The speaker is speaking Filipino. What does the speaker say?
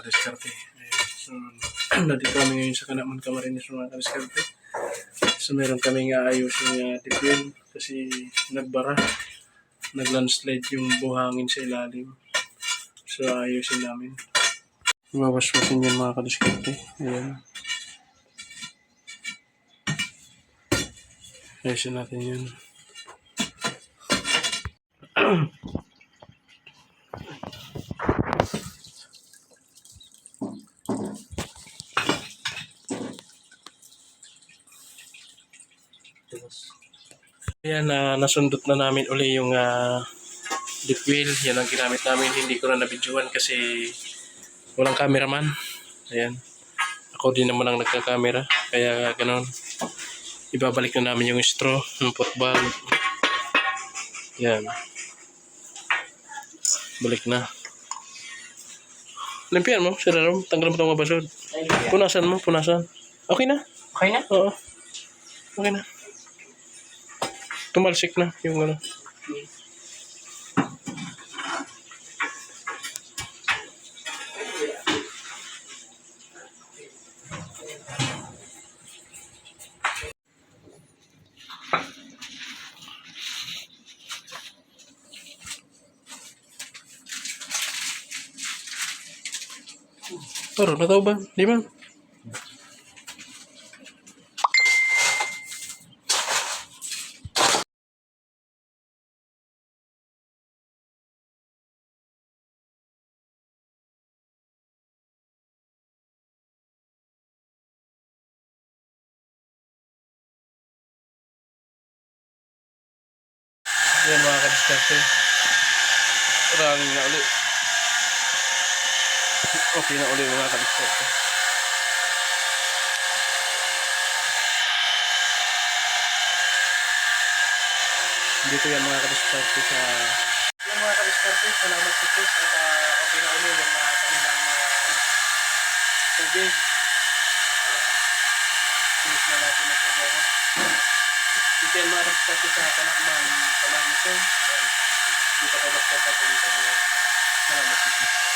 kadiskarte. So, nandito kami ngayon sa Kanaman Camarines mga kadiskarte. So, meron kaming aayusin deep well kasi nagbara. Nag-landslide yung buhangin sa ilalim. So, ayusin namin. Iwawaswasin yan mga kadiskarte. Ayan. Ayusin natin yun. Ayan, nasundot na namin uli yung deep well. Yan ang ginamit namin. Hindi ko na nabidyoan kasi walang cameraman. Ayan. Ako din naman ang nagka-camera. Kaya ganoon. Ibabalik na namin yung straw ng football. Yan. Balik na. Limpian mo, Sir Aaron. Tanggal mo itong mga basod. Punasan mo, punasan. Okay na? Okay na? Oo. Okay na. Tumalsik na yung ano. Taro, nataw ba? Di ba? Yan mga kadiskarte. Running na ulit. Okay na ulit mga kadiskarte. Dito yan mga kadiskarte sa... Yan mga kadiskarte, salamat sa Diyos at okay na ulit yung kanilang tubig. Sinis na natin ang problema. Dito yan mga kadiskarte sa Kanaman Camarines. Dito kayo magkata dito. Salamat sa Diyos.